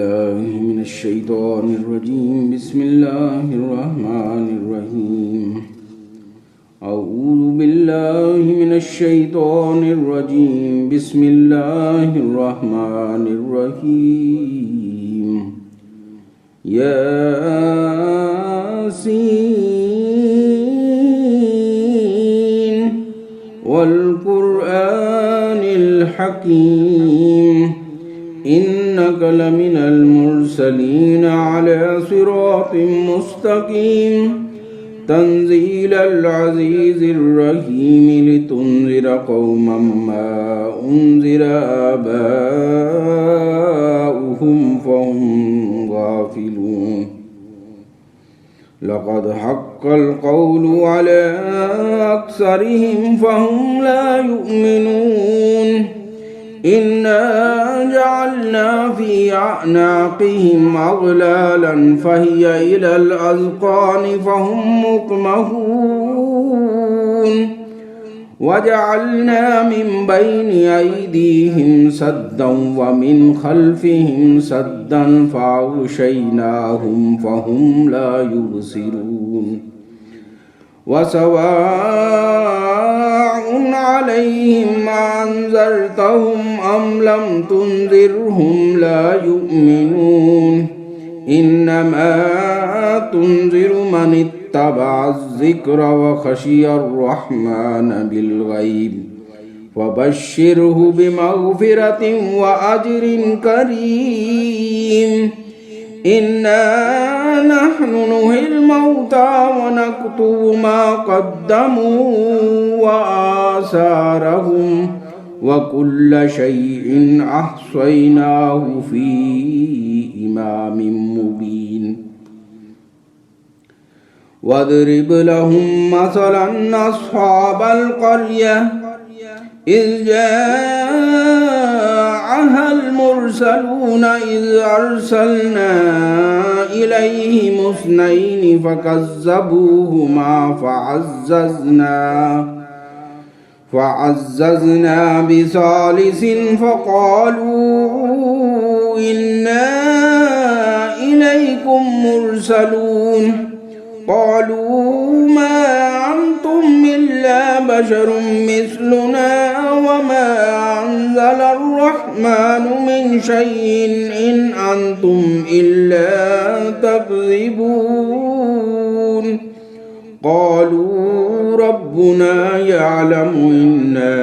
بالله من الشيطان الرجيم. بسم الله الرحمن الرحيم. أعوذ بالله من الشيطان الرجيم. بسم الله الرحمن الرحيم. ياسين والقرآن الحكيم إنك لمن المرسلين على صراط مستقيم تنزيل العزيز الرحيم لتنذر قوما ما أنذر آباؤهم فهم غافلون. لقد حق القول على أكثرهم فهم لا يؤمنون. إنا جعلنا في أعناقهم أغلالا فهي إلى الأذقان فهم مقمحون. وجعلنا من بين أيديهم سدا ومن خلفهم سدا فأغشيناهم فهم لا يبصرون. وسواء عليهم أنذرتهم أم لم تنذرهم لا يؤمنون. إنما تنذر من اتبع الذكر وخشي الرحمن بالغيب فبشره بمغفرة وأجر كريم. إنا نحن نحيي الموتى ونكتب ما قدموا وآثارهم وكل شيء أحصيناه في إمام مبين. واضرب لهم مثلا أصحاب القرية إذ جاءها المرسلون إذ أرسلنا إليهم اثنين فكذبوهما فعززنا بثالث فقالوا إنا إليكم مرسلون. قالوا ما أنتم إلا بشر مثلنا وما أنزل الرحمن من شيء إن أنتم إلا تكذبون. قالوا ربنا يعلم إنا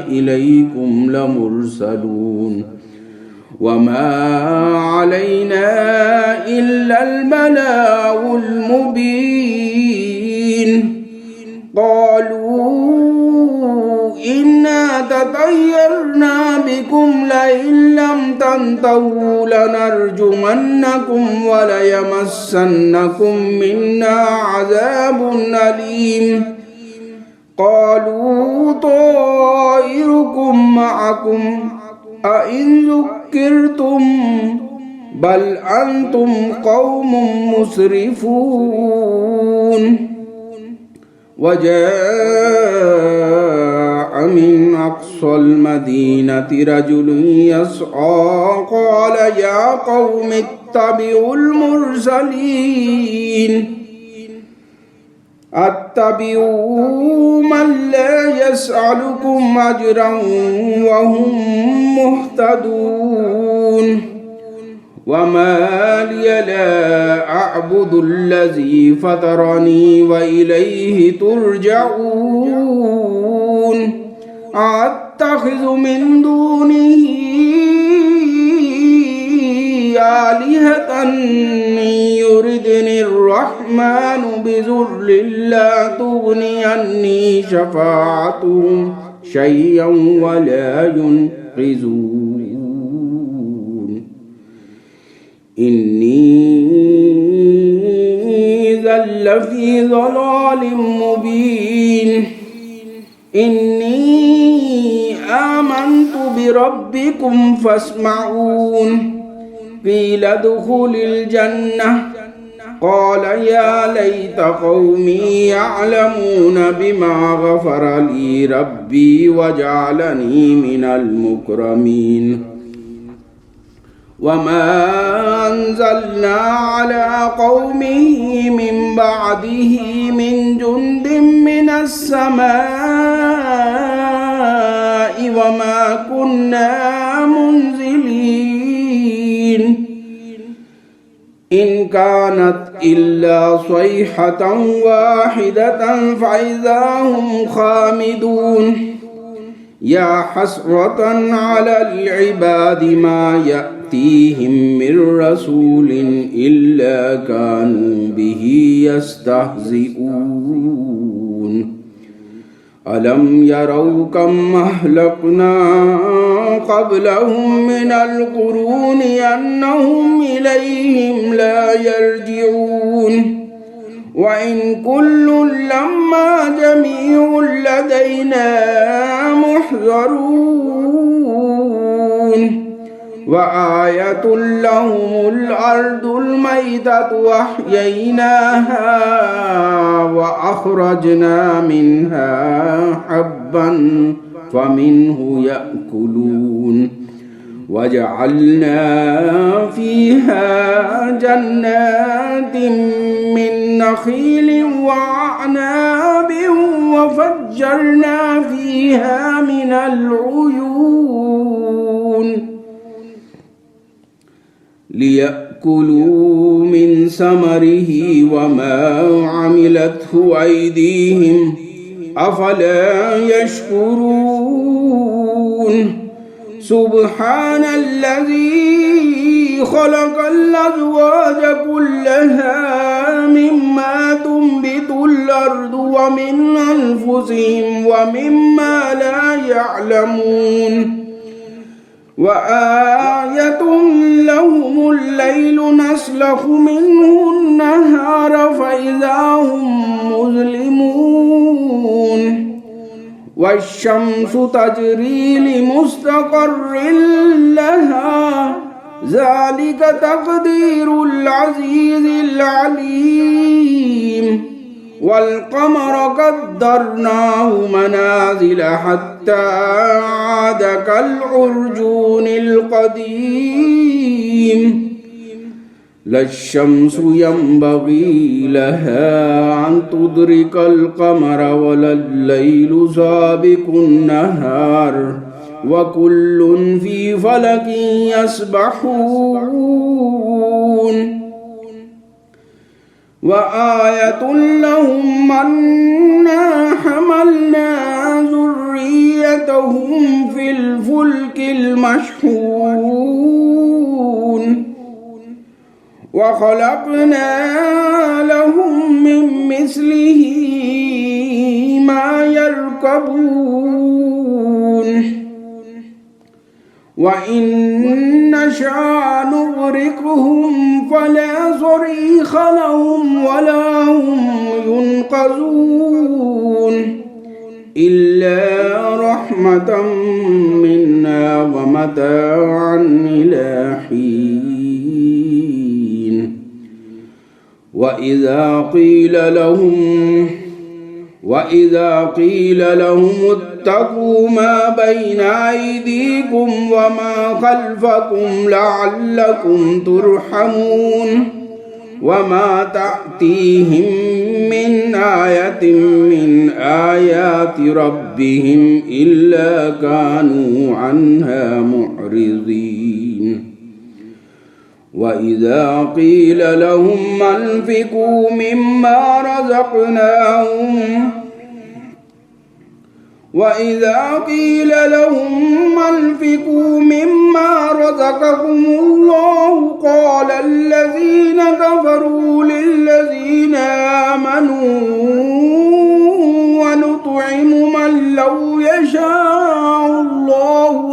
إليكم لمرسلون وما علينا إلا البلاغ المبين. قالوا إنا تطيرنا بكم لئن لم تنتهوا لنرجمنكم وليمسنكم منا عذاب أليم. قالوا طائركم معكم أئن ذكرتم بل أنتم قوم مسرفون. وجاء من أقصى المدينة رجل يسعى قال يا قوم اتبعوا المرسلين اتبعوا من لا يسألكم أجرا وهم مهتدون. وما لي لا أعبد الذي فطرني وإليه ترجعون. أتخذ من دونه آلهة يردني الرحمن بذر لا تغني عني شفاعتهم شيئا ولا ينقذون. إني إذا لفي ضلال مبين. إني آمنت بربكم فاسمعون. قيل ادخل الجنة قال يا ليت قومي يعلمون بما غفر لي ربي وجعلني من المكرمين وما أنزلنا على قومه من بعده من جند من السماء وما كنا منزلين إن كانت إلا صيحة واحدة فإذا هم خامدون يا حسرة على العباد ما يأتيهم من رسول إلا كانوا به يستهزئون ألم يروا كم أهلكنا قبلهم من القرون أنهم إليهم لا يرجعون وإن كل لما جميع لدينا محضرون وآية لهم الأرض الميتة وأحييناها وأخرجنا منها حبا فمنه يأكلون وجعلنا فيها جنات من نخيل وأعناب وفجرنا فيها من العيون ليأكلوا من ثمره وما عملته أيديهم أفلا يشكرون سبحان الذي خلق الأزواج كلها مما تنبت الأرض ومن أنفسهم ومما لا يعلمون وآية لهم الليل نسلخ منه النهار فإذا هم مظلمون والشمس تجري لمستقر لها ذلك تقدير العزيز العليم والقمر قدرناه منازل حتى عاد كالعرجون القديم لا الشمس ينبغي لها أن تدرك القمر ولا الليل سابق النهار وكل في فلك يسبحون وآية لهم أنا حملنا ذريتهم في الفلك المشحون وخلقنا لهم من مثله ما يركبون وإن نشاء نغرقهم فلا صريخ لهم ولا هم ينقذون إلا رحمة منا ومتاعا إلى حين وإذا قيل لهم اتقوا ما بين أيديكم وما خلفكم لعلكم ترحمون وما تأتيهم من آية من آيات ربهم إلا كانوا عنها معرضين وإذا قيل لهم أنفقوا مما رزقكم الله قال الذين كفروا للذين آمنوا ونطعم من لو يشاء الله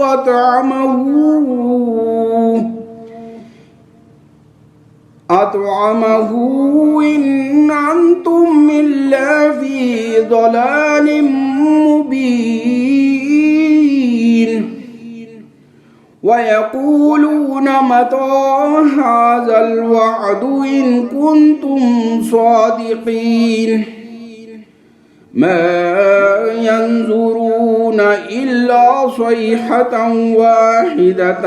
أطعمه إن أنتم إلا في ضلال مبين ويقولون متى هذا الوعد إن كنتم صادقين ما ينظرون إلا صيحة واحدة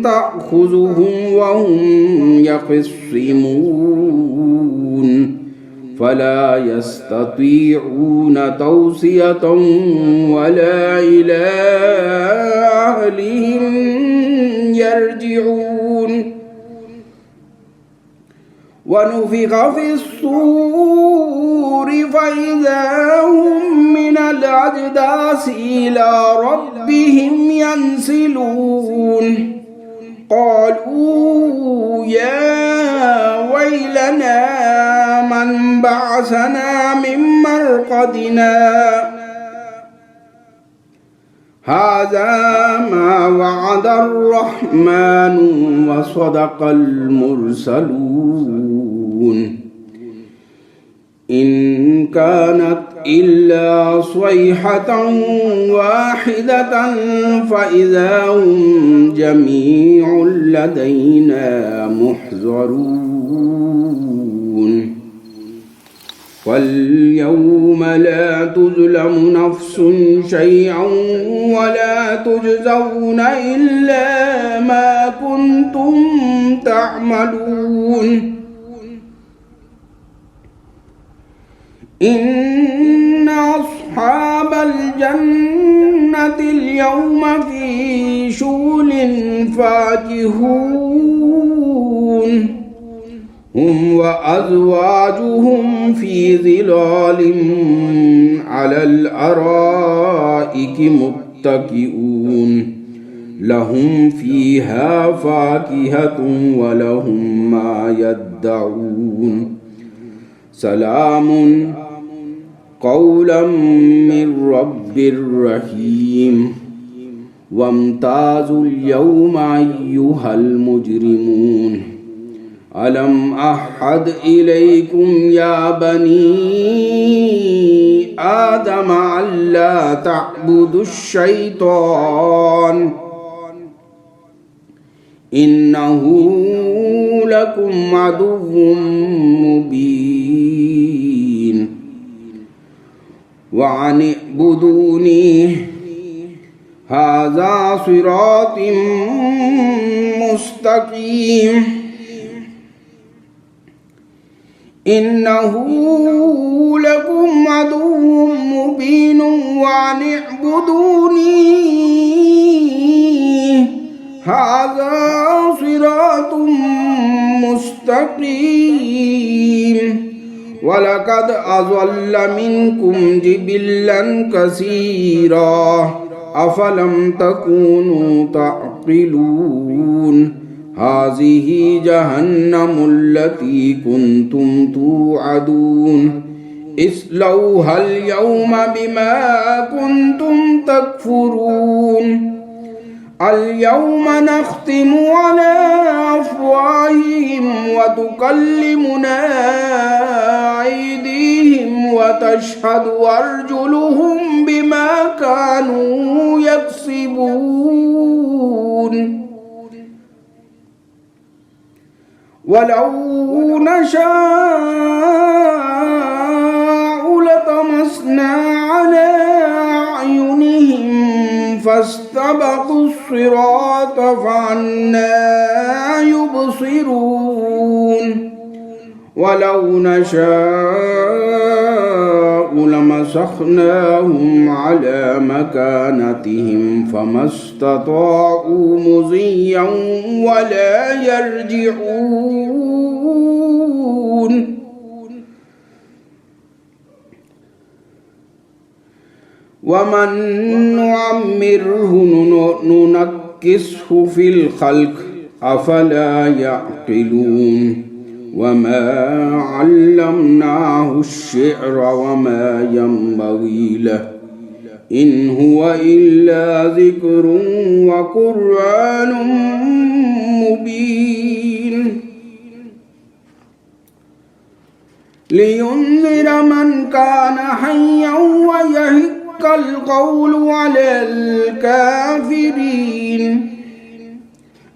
تأخذهم وهم يخصمون فلا يستطيعون توصية ولا إلى أهلهم يرجعون ونفخ في الصور فإذا هم من الأجداث إلى ربهم ينسلون قالوا يا ويلنا من بعثنا من مرقدنا هذا ما وعد الرحمن وصدق المرسلون إن كانت إلا صيحة واحدة فإذا هم جميع لدينا محضرون واليوم لا تظلم نفس شيئا ولا تجزون إلا ما كنتم تعملون إن أصحاب الجنة اليوم في شغل فاكهون هم وأزواجهم في ظلال على الأرائك متكئون لهم فيها فاكهة ولهم ما يدعون سلام قولا من رب رحيم وامتازوا اليوم أيها المجرمون ألم أحد إليكم يا بني آدم ألا تعبدوا الشيطان إنه لكم عدو مبين وأن اعبدوني هذا صراط مستقيم إنه لكم عدو مبين وأن اعبدوني هذا صراط مستقيم ولقد أضل منكم جبلا كثيرا أفلم تكونوا تعقلون هذه جهنم التي كنتم توعدون اصلوها اليوم بما كنتم تكفرون اليوم نختم على أفواههم وتكلمنا أيديهم وتشهد أرجلهم بما كانوا يكسبون ولو نشاء لطمسنا على أعينهم فاستبقوا الصراط فأنى يبصرون ولو نشاء لمسخناهم على مكانتهم فما استطاعوا مضيا ولا يرجعون ومن نعمره ننكسه في الخلق أفلا يعقلون وما علمناه الشعر وما ينبغي له إن هو إلا ذكر وقرآن مبين لينذر من كان حيا ويحق القول على الكافرين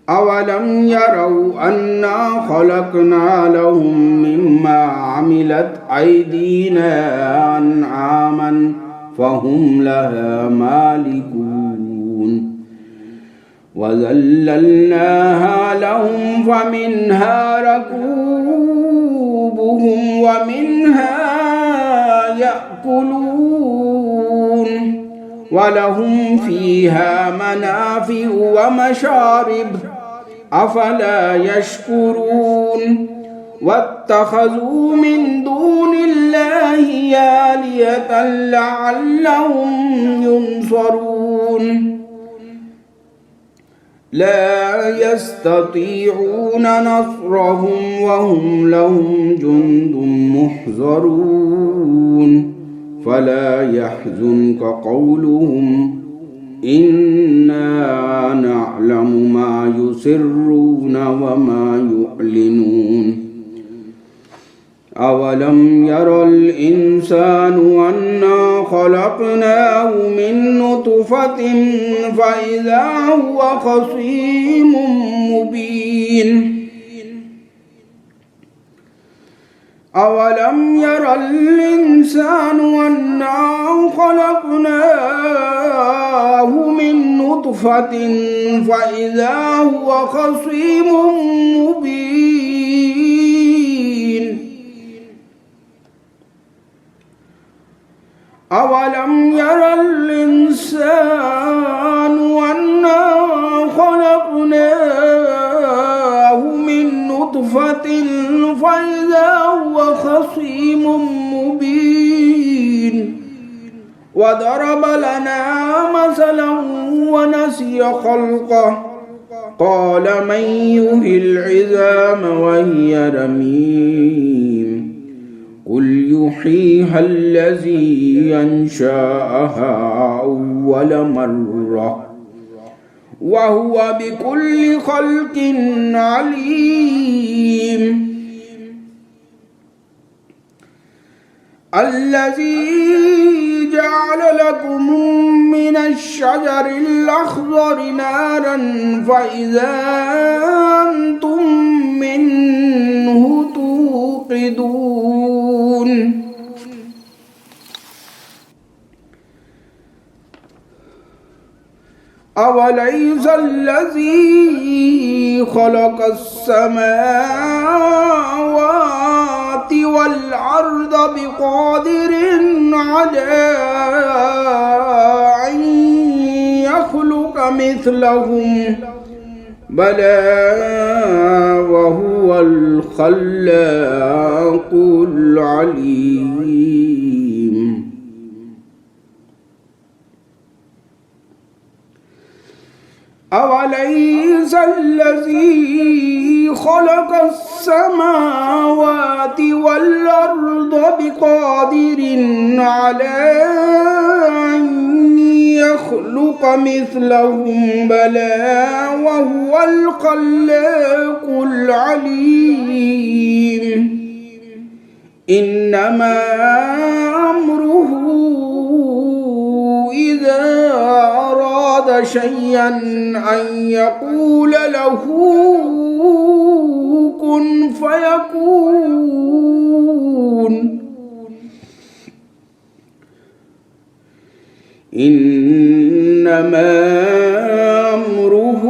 أولم يروا أنا خلقنا لهم مما عملت أيدينا أنعاما فهم لها مالكون وذللناها لهم فمنها ركوبهم ومنها يأكلون ولهم فيها منافع ومشارب أفلا يشكرون واتخذوا من دون الله آلهة لعلهم ينصرون لا يستطيعون نصرهم وهم لهم جند محضرون فلا يحزنك قولهم إنا نعلم ما يسرون وما يعلنون أولم ير الإنسان أنا خلقناه من نطفة فإذا هو خصيم مبين أولم ير الإنسان أنا خلقناه من نطفة فإذا هو خصيم مبين أولم ير الإنسان أنا خلقناه من نطفة فإذا هو خصيم مبين وضرب لنا مثلا ونسي خلقه قال من يحيي العظام وهي رميم قل يحييها الذي أنشأها أول مرة وهو بكل خلق عليم الذي جعل لكم من الشجر الأخضر نارا فإذا أنتم منه توقدون أوليس الذي خلق السماوات والأرض بقادر على أن يخلق مثلهم بلى وهو الخلاق العليم أوليس الذي خلق السماوات والأرض بقادر على أن يخلق مثلهم بلى وهو الخلاق العليم إنما أمره إذا أراد شيئا أن يقول له كن فيكون إنما أمره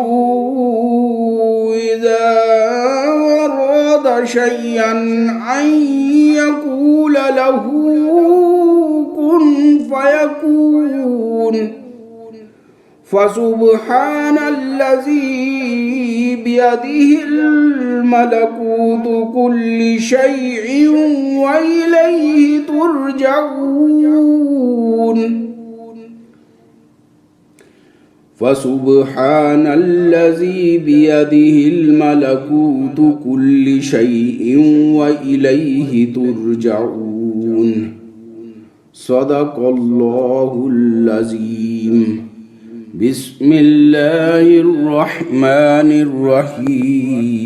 إذا أراد شيئا أن يقول له كن فيكون فسبحان الذي بيده الملكوت كل شيء وإليه ترجعون فسبحان الذي بيده الملكوت كل شيء وإليه ترجعون صدق الله العظيم بسم الله الرحمن الرحيم